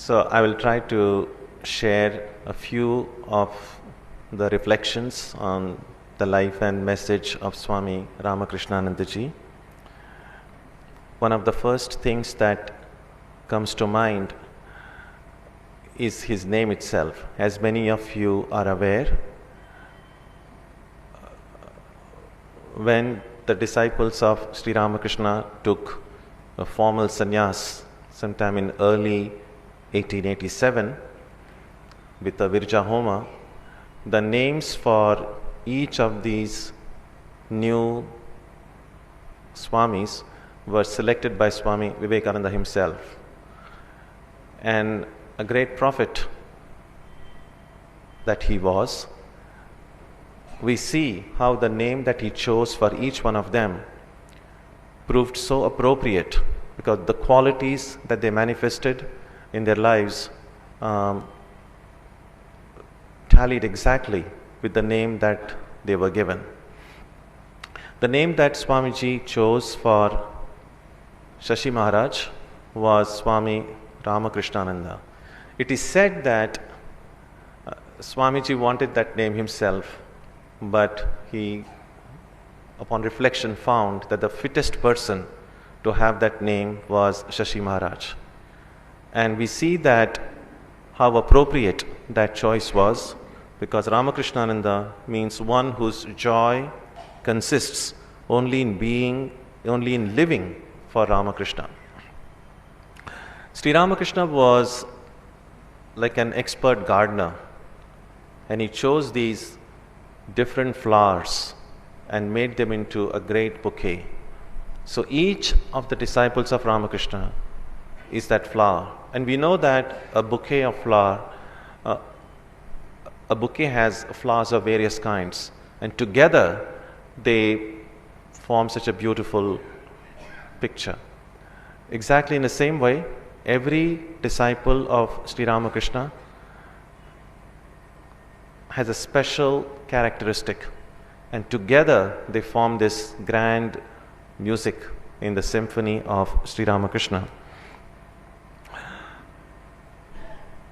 So I will try to share a few of the reflections on the life and message of Swami Ramakrishnanandaji. One of the first things that comes to mind is his name itself. As many of you are aware, when the disciples of Sri Ramakrishna took a formal sannyas sometime in early 1887 with the Virja Homa, the names for each of these new Swamis were selected by Swami Vivekananda himself. And a great prophet that he was, we see how the name that he chose for each one of them proved so appropriate, because the qualities that they manifested in their lives tallied exactly with the name that they were given. The name that Swamiji chose for Shashi Maharaj was Swami Ramakrishnananda. It is said that Swamiji wanted that name himself, but he, upon reflection, found that the fittest person to have that name was Shashi Maharaj. And we see that how appropriate that choice was, because Ramakrishnananda means one whose joy consists only in living for Ramakrishna. Sri Ramakrishna was like an expert gardener, and he chose these different flowers and made them into a great bouquet. So each of the disciples of Ramakrishna is that flower. And we know that a bouquet of flower, a bouquet has flowers of various kinds, and together they form such a beautiful picture. Exactly in the same way, every disciple of Sri Ramakrishna has a special characteristic, and together they form this grand music in the symphony of Sri Ramakrishna.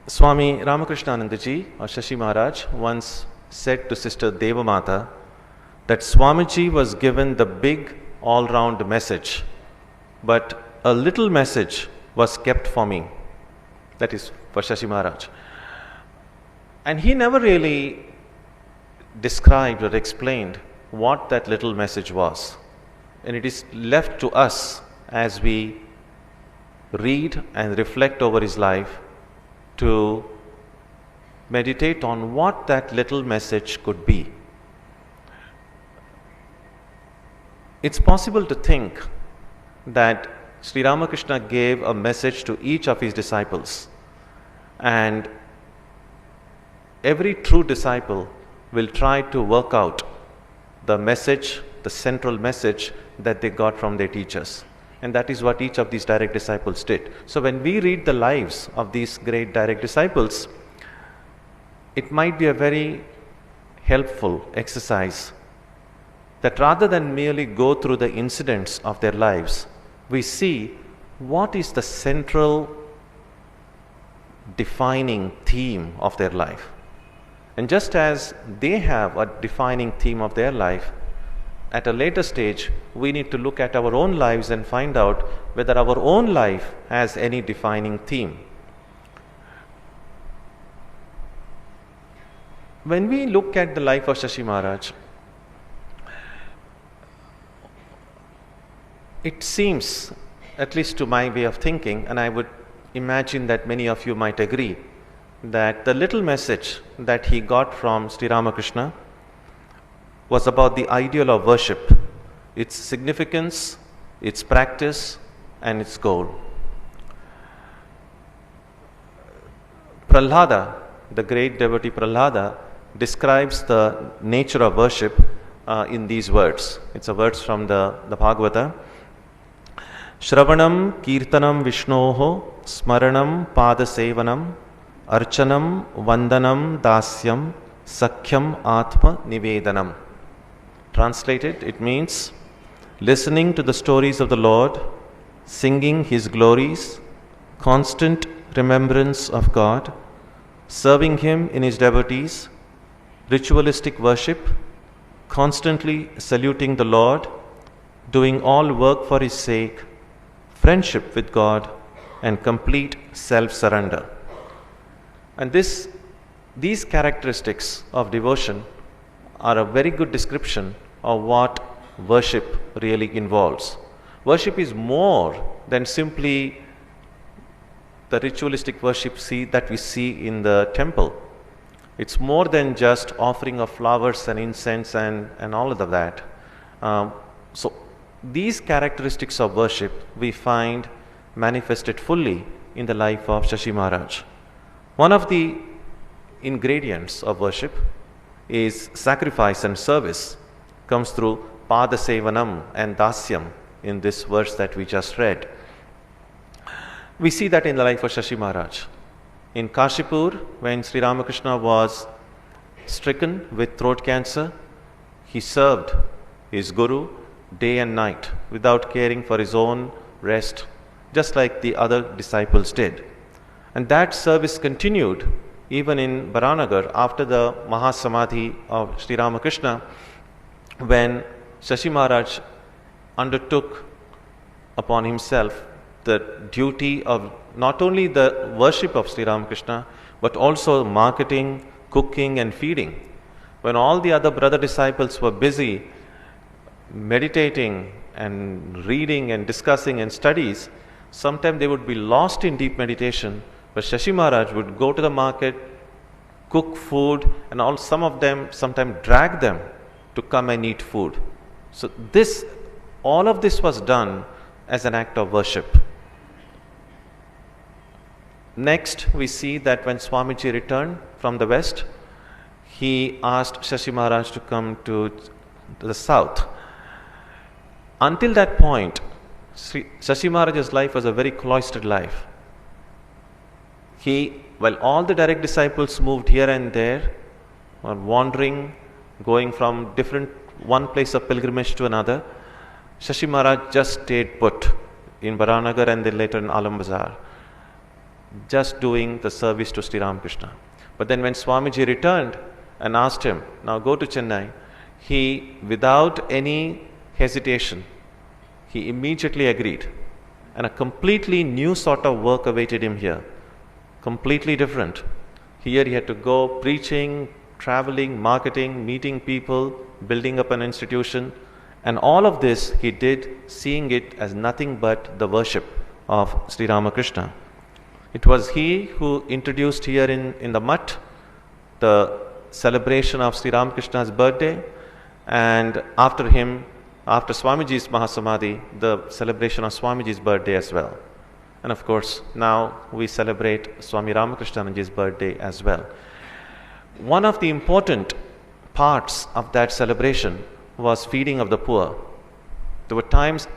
Swami Ramakrishnanandaji or Shashi Maharaj once said to Sister Devamata that Swamiji was given the big all-round message, but a little message was kept for me. That is for Shashi Maharaj. And he never really described or explained what that little message was. And it is left to us as we read and reflect over his life to meditate on what that little message could be. It's possible to think that Sri Ramakrishna gave a message to each of his disciples, and every true disciple will try to work out the message, the central message that they got from their teachers. And that is what each of these direct disciples did. So when we read the lives of these great direct disciples, it might be a very helpful exercise that rather than merely go through the incidents of their lives, we see what is the central defining theme of their life. And just as they have a defining theme of their life, at a later stage, we need to look at our own lives and find out whether our own life has any defining theme. When we look at the life of Shashi Maharaj, it seems, at least to my way of thinking, and I would imagine that many of you might agree, that the little message that he got from Sri Ramakrishna was about the ideal of worship, its significance, its practice, and its goal. Prahlada, the great devotee Prahlada, describes the nature of worship in these words. It's a verse from the Bhagavata. Shravanam kirtanam Vishnoho smaranam padasevanam archanam vandanam dasyam sakhyam atma nivedanam. Translated, it means listening to the stories of the Lord, singing His glories, constant remembrance of God, serving Him in His devotees, ritualistic worship, constantly saluting the Lord, doing all work for His sake, friendship with God, and complete self-surrender. And these characteristics of devotion are a very good description of what worship really involves. Worship is more than simply the ritualistic worship that we see in the temple. It's more than just offering of flowers and incense and all of that. So these characteristics of worship we find manifested fully in the life of Shashi Maharaj. One of the ingredients of worship is sacrifice and service. Comes through Pada Sevanam and Dasyam in this verse that we just read. We see that in the life of Shashi Maharaj. In Kashipur, when Sri Ramakrishna was stricken with throat cancer, he served his Guru day and night without caring for his own rest, just like the other disciples did. And that service continued even in Baranagar after the Mahasamadhi of Sri Ramakrishna, when Shashi Maharaj undertook upon himself the duty of not only the worship of Sri Ramakrishna, but also marketing, cooking and feeding. When all the other brother disciples were busy meditating and reading and discussing and studies, sometimes they would be lost in deep meditation, but Shashi Maharaj would go to the market, cook food, and some of them sometimes drag them to come and eat food. So all of this was done as an act of worship. Next, we see that when Swamiji returned from the west, he asked Shashi Maharaj to come to the south. Until that point, Shashi Maharaj's life was a very cloistered life. While all the direct disciples moved here and there, or wandering, going from one place of pilgrimage to another, Shashi Maharaj just stayed put in Baranagar and then later in Alam Bazar, just doing the service to Sri Ramakrishna. But then when Swamiji returned and asked him, now go to Chennai, he, without any hesitation, he immediately agreed. And a completely new sort of work awaited him here. Completely different. Here he had to go preaching, traveling, marketing, meeting people, building up an institution. And all of this he did, seeing it as nothing but the worship of Sri Ramakrishna. It was he who introduced here in the Mutt the celebration of Sri Ramakrishna's birthday, and after him, after Swamiji's Mahasamadhi, the celebration of Swamiji's birthday as well. And of course, now we celebrate Swami Ramakrishnanandaji's birthday as well. One of the important parts of that celebration was feeding of the poor. There were times,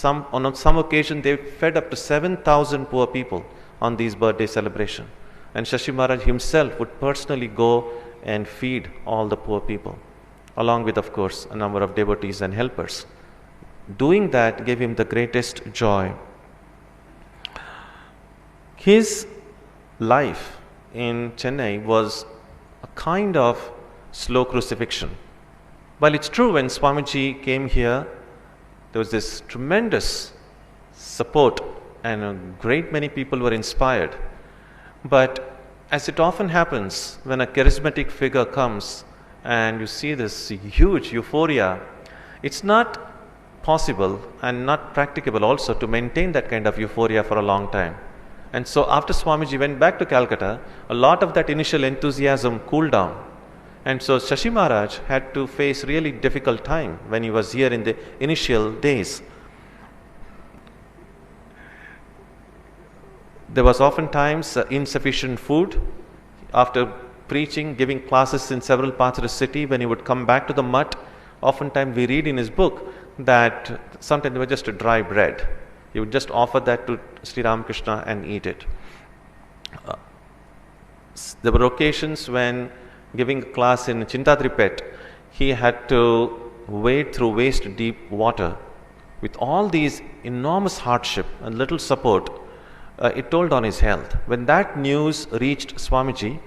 on some occasion, they fed up to 7,000 poor people on these birthday celebration. And Shashi Maharaj himself would personally go and feed all the poor people, along with, of course, a number of devotees and helpers. Doing that gave him the greatest joy. His life in Chennai was a kind of slow crucifixion. While it's true, when Swamiji came here, there was this tremendous support and a great many people were inspired. But as it often happens when a charismatic figure comes and you see this huge euphoria, it's not possible and not practicable also to maintain that kind of euphoria for a long time. And so after Swamiji went back to Calcutta, a lot of that initial enthusiasm cooled down. And so Shashi Maharaj had to face really difficult time when he was here in the initial days. There was oftentimes insufficient food. After preaching, giving classes in several parts of the city, when he would come back to the Mutt, oftentimes we read in his book that sometimes they were just a dry bread. He would just offer that to Sri Ramakrishna and eat it. There were occasions when giving a class in Chintadripet, he had to wade through waist-deep water with all these enormous hardship and little support. it told on his health. When that news reached Swamiji,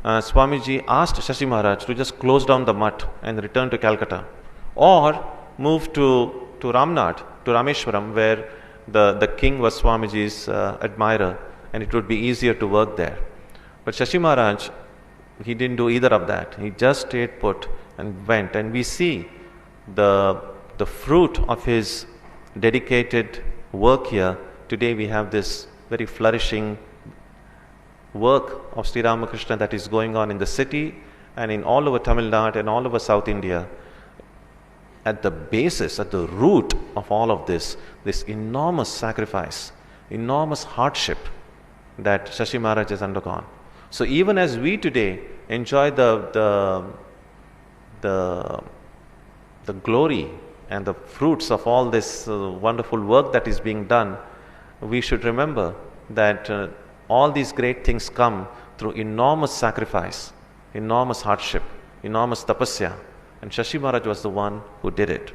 Swamiji asked Shashi Maharaj to just close down the mutt and return to Calcutta, or move to Ramnad, to Rameshwaram, where the king was Swamiji's admirer, and it would be easier to work there. But Shashi Maharaj, he didn't do either of that. He just stayed put and went. And we see the fruit of his dedicated work here. Today we have this very flourishing work of Sri Ramakrishna that is going on in the city and in all over Tamil Nadu and all over South India. At the basis, at the root of all of this enormous sacrifice, enormous hardship that Shashi Maharaj has undergone. So even as we today enjoy the glory and the fruits of all this wonderful work that is being done, we should remember that all these great things come through enormous sacrifice, enormous hardship, enormous tapasya. And Shashi Maharaj was the one who did it.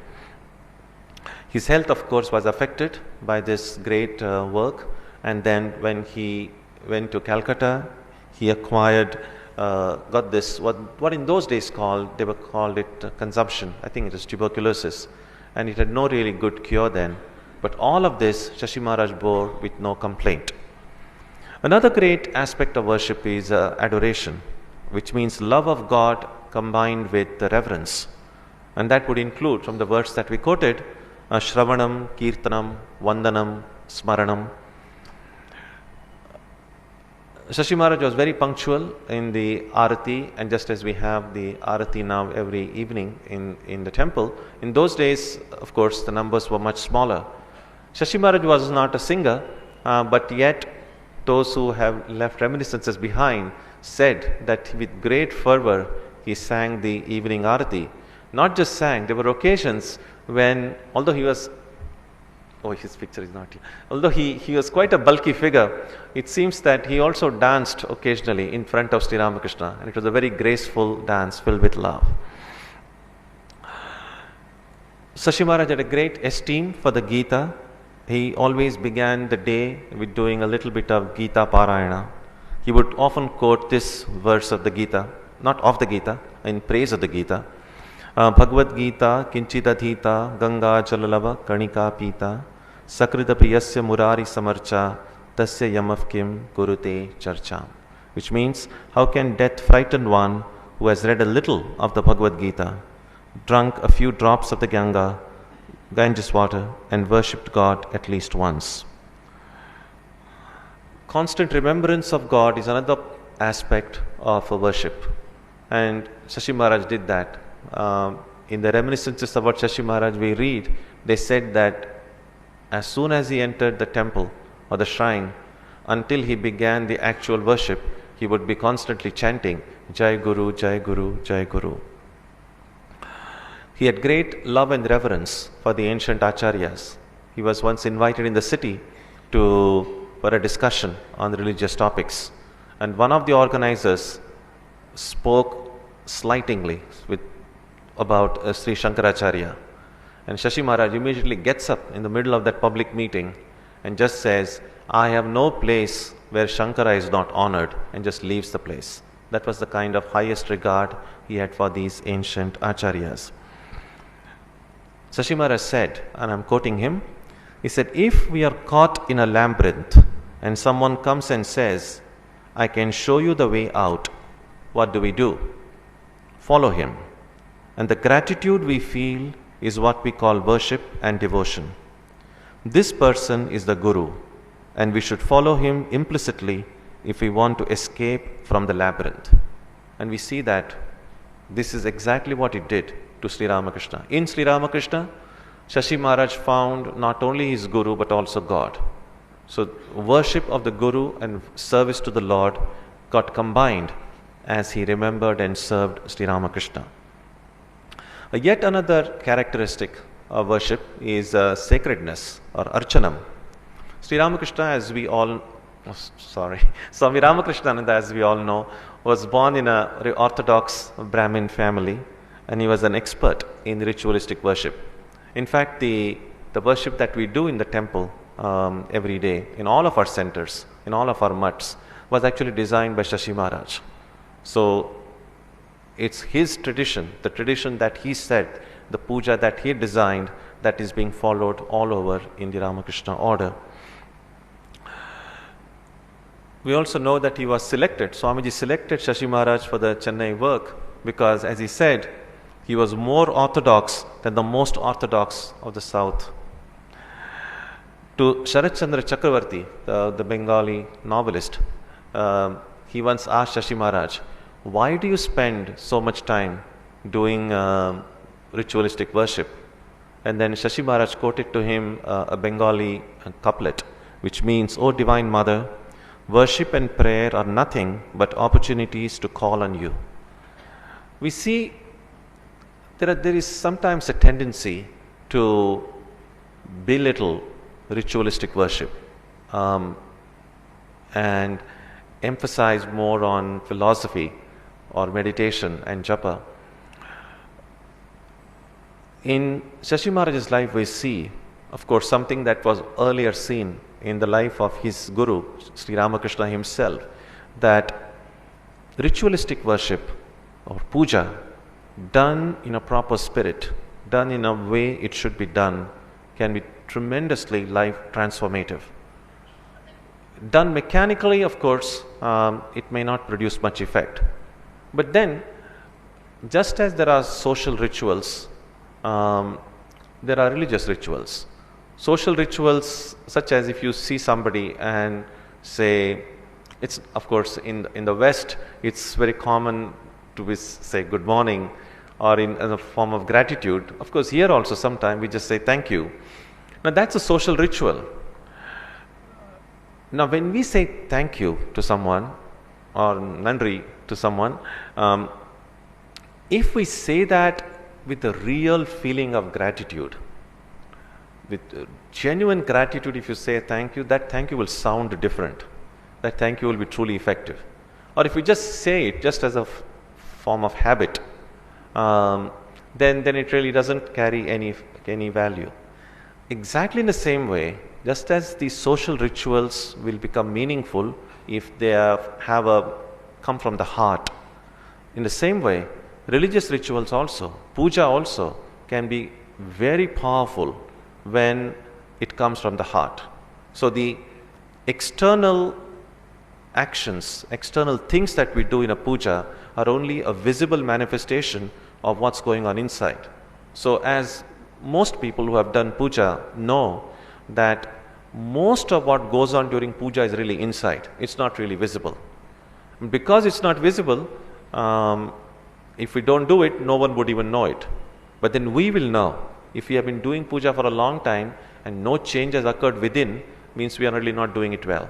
His health, of course, was affected by this great work. And then when he went to Calcutta, he acquired, got this, what in those days they were called it consumption. I think it was tuberculosis. And it had no really good cure then. But all of this, Shashi Maharaj bore with no complaint. Another great aspect of worship is adoration, which means love of God combined with the reverence. And that would include, from the words that we quoted, Shravanam, Kirtanam, Vandanam, Smaranam. Shashi Maharaj was very punctual in the Arati, and just as we have the Arati now every evening in the temple, in those days, of course, the numbers were much smaller. Shashi Maharaj was not a singer, but yet those who have left reminiscences behind said that with great fervor he sang the evening Arati. Not just sang, there were occasions when, although he was, his picture is not here. Although he was quite a bulky figure, it seems that he also danced occasionally in front of Sri Ramakrishna, and it was a very graceful dance filled with love. Shashi Maharaj had a great esteem for the Gita. He always began the day with doing a little bit of Gita Parayana. He would often quote this verse of the Gita, not of the Gita, in praise of the Gita. Bhagavad Gita Kinchidadhita Ganga Jalalava Karnika Pita Sakrita Priyasya Murari Samarcha Tasya Yamav Kim Gurute Charcha. Which means, how can death frighten one who has read a little of the Bhagavad Gita, drunk a few drops of the Ganges water, and worshipped God at least once? Constant remembrance of God is another aspect of worship, and Shashi Maharaj did that. In the reminiscences about Shashi Maharaj we read, they said that as soon as he entered the temple or the shrine, until he began the actual worship, he would be constantly chanting Jai Guru, Jai Guru, Jai Guru. He had great love and reverence for the ancient acharyas. He was once invited in the city for a discussion on religious topics, and one of the organizers spoke slightingly about Sri Shankaracharya, and Shashi Maharaj immediately gets up in the middle of that public meeting and just says, I have no place where Shankara is not honored, and just leaves the place. That was the kind of highest regard he had for these ancient acharyas. Shashi Maharaj said, and I'm quoting him, he said, if we are caught in a labyrinth and someone comes and says, I can show you the way out, what do? Follow him. And the gratitude we feel is what we call worship and devotion. This person is the Guru, and we should follow him implicitly if we want to escape from the labyrinth. And we see that this is exactly what he did to Sri Ramakrishna. In Sri Ramakrishna, Shashi Maharaj found not only his Guru but also God. So worship of the Guru and service to the Lord got combined as he remembered and served Sri Ramakrishna. Yet another characteristic of worship is sacredness or archanam. Swami Ramakrishnananda, as we all know, was born in a orthodox Brahmin family, and he was an expert in ritualistic worship. In fact, the worship that we do in the temple every day in all of our centers, in all of our mutts, was actually designed by Shashi Maharaj. So it's his tradition, the tradition that he said, the puja that he designed, that is being followed all over in the Ramakrishna order. We also know that he was selected, Swamiji selected Shashi Maharaj for the Chennai work because, as he said, he was more orthodox than the most orthodox of the South. To Sharat Chandra Chakravarti, the Bengali novelist, he once asked Shashi Maharaj, why do you spend so much time doing ritualistic worship? And then Shashi Maharaj quoted to him a Bengali couplet, which means, O Divine Mother, worship and prayer are nothing but opportunities to call on you. We see there is sometimes a tendency to belittle ritualistic worship and emphasize more on philosophy or meditation and japa. In Shashi Maharaj's life we see, of course, something that was earlier seen in the life of his guru, Sri Ramakrishna himself, that ritualistic worship or puja done in a proper spirit, done in a way it should be done, can be tremendously life transformative. Done mechanically, of course, it may not produce much effect. But then, just as there are social rituals, there are religious rituals. Social rituals, such as if you see somebody and say, it's of course in the West, it's very common to say good morning, or in a form of gratitude. Of course, here also sometimes we just say thank you. Now that's a social ritual. Now when we say thank you to someone or nandri to someone, if we say that with a real feeling of gratitude, with genuine gratitude, if you say thank you, that thank you will sound different. That thank you will be truly effective. Or if we just say it just as a form of habit, then it really doesn't carry any value. Exactly in the same way, just as the social rituals will become meaningful if they come from the heart, in the same way, religious rituals also, puja also, can be very powerful when it comes from the heart. So the external actions, external things that we do in a puja are only a visible manifestation of what's going on inside. So as most people who have done puja know that most of what goes on during puja is really inside. It's not really visible. Because it's not visible, if we don't do it, no one would even know it. But then we will know. If we have been doing puja for a long time and no change has occurred within, means we are really not doing it well.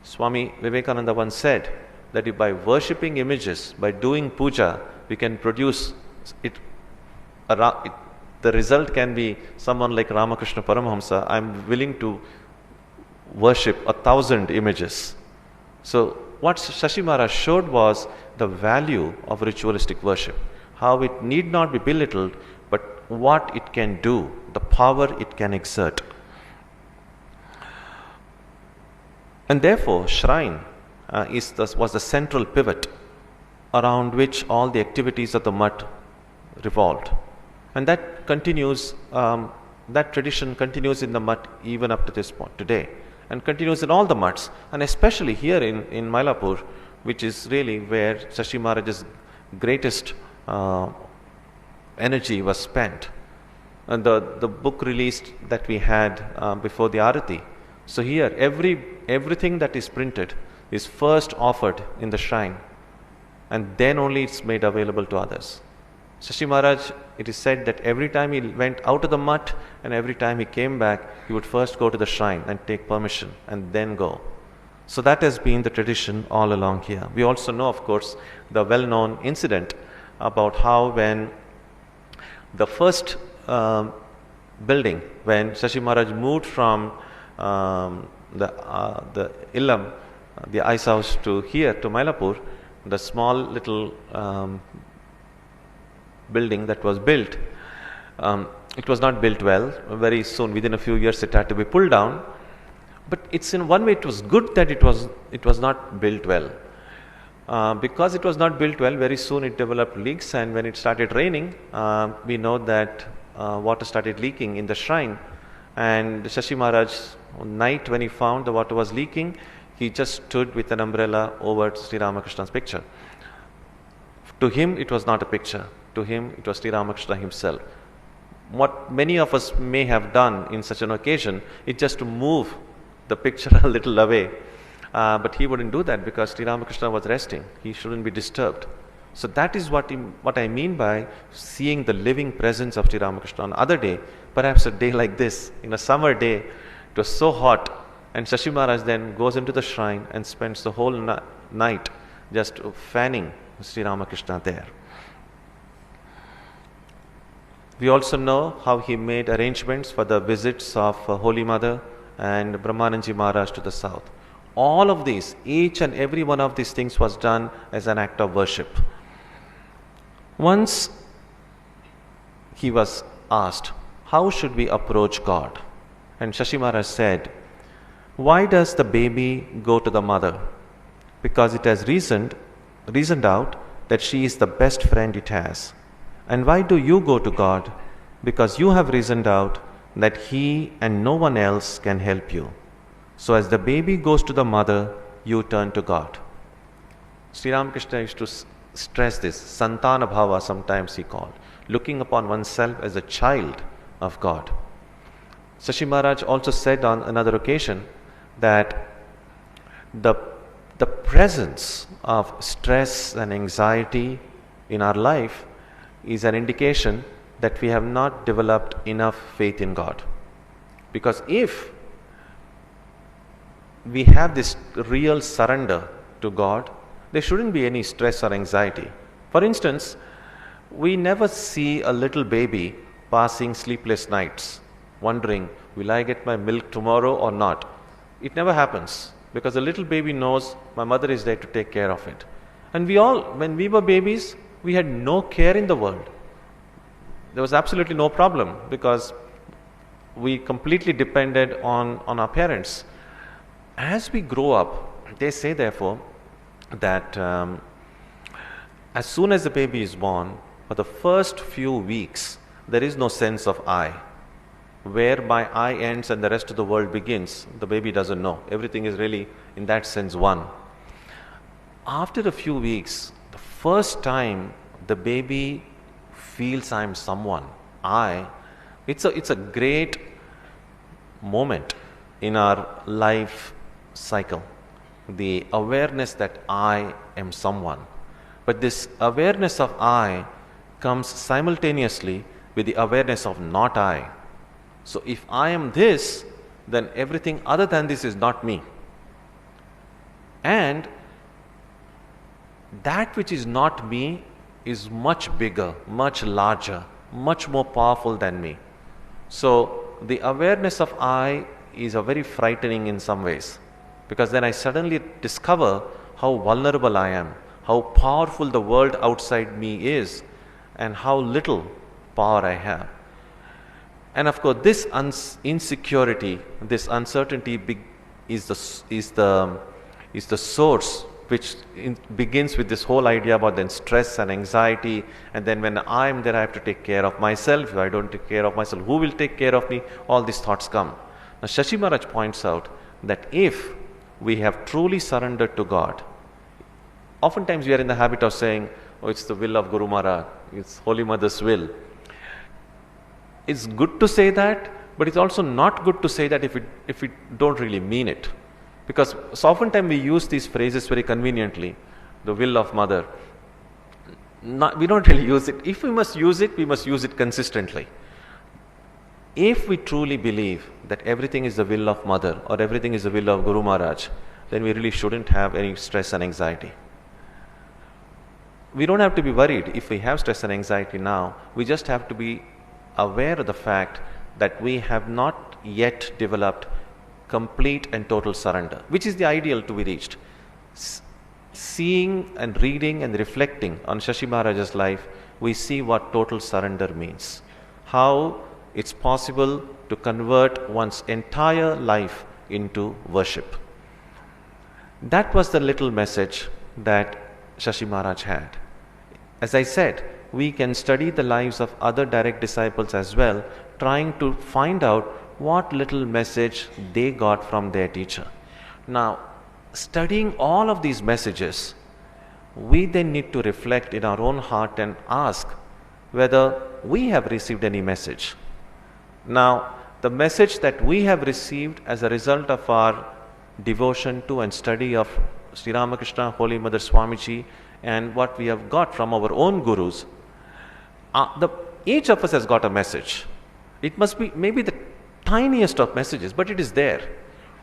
Swami Vivekananda once said that if by worshipping images, by doing puja, we can produce it, the result can be someone like Ramakrishna Paramahamsa. I'm willing to worship 1,000 images. So what Shashi Maharaj showed was the value of ritualistic worship, how it need not be belittled, but what it can do, the power it can exert. And therefore, shrine was the central pivot around which all the activities of the mutt revolved. And that continues, that tradition continues in the mutt even up to this point today, and continues in all the mutts, and especially here in Mylapore, which is really where Shashi Maharaj's greatest energy was spent. And the book released that we had before the Arati. So here, everything that is printed is first offered in the shrine, and then only it's made available to others. Shashi Maharaj, it is said that every time he went out of the mutt and every time he came back, he would first go to the shrine and take permission and then go. So that has been the tradition all along here. We also know, of course, the well-known incident about how when the first building, when Shashi Maharaj moved from the Illam, the ice house, to here, to Mylapore, the small little building that was built, it was not built well. Very soon, within a few years, it had to be pulled down. But it's in one way it was good that it was not built well. Because it was not built well, very soon it developed leaks, and when it started raining, we know that water started leaking in the shrine. And Shashi Maharaj, night when he found the water was leaking, he just stood with an umbrella over Sri Ramakrishna's picture. To him, it was not a picture. To him, it was Sri Ramakrishna himself. What many of us may have done in such an occasion is just to move the picture a little away. But he wouldn't do that because Sri Ramakrishna was resting. He shouldn't be disturbed. So that is what I mean by seeing the living presence of Sri Ramakrishna. On other day, perhaps a day like this, in a summer day, it was so hot, and Shashi Maharaj then goes into the shrine and spends the whole night just fanning Sri Ramakrishna there. We also know how he made arrangements for the visits of Holy Mother and Brahmananji Maharaj to the south. All of these, each and every one of these things was done as an act of worship. Once he was asked, how should we approach God? And Shashi Maharaj said, why does the baby go to the mother? Because it has reasoned out that she is the best friend it has. And why do you go to God? Because you have reasoned out that He and no one else can help you. So as the baby goes to the mother, you turn to God. Sri Ramakrishna used to stress this, Santana Bhava sometimes he called, looking upon oneself as a child of God. Shashi Maharaj also said on another occasion that the presence of stress and anxiety in our life is an indication that we have not developed enough faith in God. Because if we have this real surrender to God, there shouldn't be any stress or anxiety. For instance, we never see a little baby passing sleepless nights, wondering, will I get my milk tomorrow or not? It never happens, because the little baby knows my mother is there to take care of it. And we all, when we were babies, we had no care in the world. There was absolutely no problem, because we completely depended on our parents. As we grow up, they say therefore that as soon as the baby is born, for the first few weeks, there is no sense of I. Where my I ends and the rest of the world begins, the baby doesn't know. Everything is really, in that sense, one. After a few weeks, the first time the baby feels I'm someone, it's a great moment in our life cycle. The awareness that I am someone. But this awareness of I comes simultaneously with the awareness of not I. So if I am this, then everything other than this is not me. And that which is not me is much bigger, much larger, much more powerful than me. So the awareness of I is a very frightening in some ways, because then I suddenly discover how vulnerable I am, how powerful the world outside me is, and how little power I have. And of course, this insecurity, this uncertainty is the source which begins with this whole idea about then stress and anxiety. And then when I am there, I have to take care of myself. If I don't take care of myself, who will take care of me? All these thoughts come. Now, Shashi Maharaj points out that if we have truly surrendered to God, oftentimes we are in the habit of saying, oh, it's the will of Guru Maharaj, it's Holy Mother's will. It's good to say that, but it's also not good to say that if we don't really mean it. Because so oftentimes we use these phrases very conveniently, the will of Mother. We don't really use it. If we must use it, we must use it consistently. If we truly believe that everything is the will of Mother or everything is the will of Guru Maharaj, then we really shouldn't have any stress and anxiety. We don't have to be worried if we have stress and anxiety now. We just have to be aware of the fact that we have not yet developed complete and total surrender, which is the ideal to be reached. Seeing and reading and reflecting on Shashi Maharaj's life, we see what total surrender means. How it's possible to convert one's entire life into worship. That was the little message that Shashi Maharaj had. As I said, we can study the lives of other direct disciples as well, trying to find out what little message they got from their teacher. Now, studying all of these messages, we then need to reflect in our own heart and ask whether we have received any message. Now, the message that we have received as a result of our devotion to and study of Sri Ramakrishna, Holy Mother Swamiji, and what we have got from our own gurus, each of us has got a message. It must be maybe the tiniest of messages, but it is there.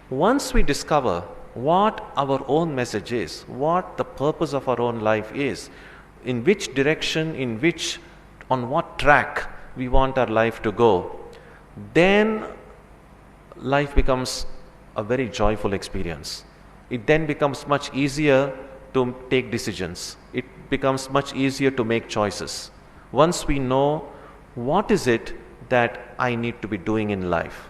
Once we discover what our own message is, what the purpose of our own life is, in which direction, on what track we want our life to go, then life becomes a very joyful experience. It then becomes much easier to take decisions. It becomes much easier to make choices. Once we know what is it that I need to be doing in life.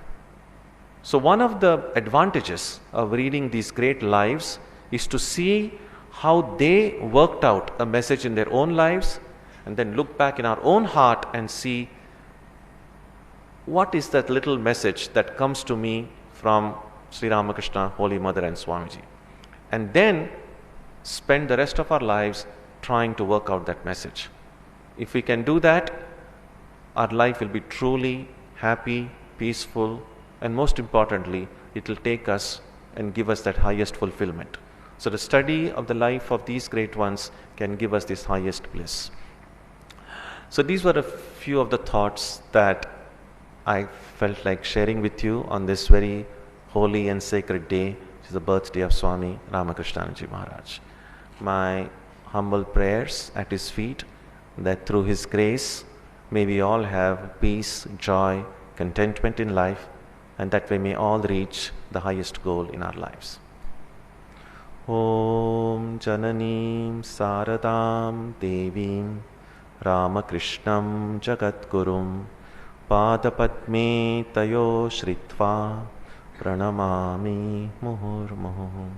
So one of the advantages of reading these great lives is to see how they worked out a message in their own lives, and then look back in our own heart and see what is that little message that comes to me from Sri Ramakrishna, Holy Mother and Swamiji. And then spend the rest of our lives trying to work out that message. If we can do that, our life will be truly happy, peaceful, and most importantly, it will take us and give us that highest fulfillment. So the study of the life of these great ones can give us this highest bliss. So these were a few of the thoughts that I felt like sharing with you on this very holy and sacred day, which is the birthday of Swami Ramakrishnananda Maharaj. My humble prayers at his feet, that through his grace may we all have peace, joy, contentment in life, and that we may all reach the highest goal in our lives. Om Jananim Saradam Devim Ramakrishnam Jagadgurum Padapadme Tayo Shritva Pranamami Muhurmuhu.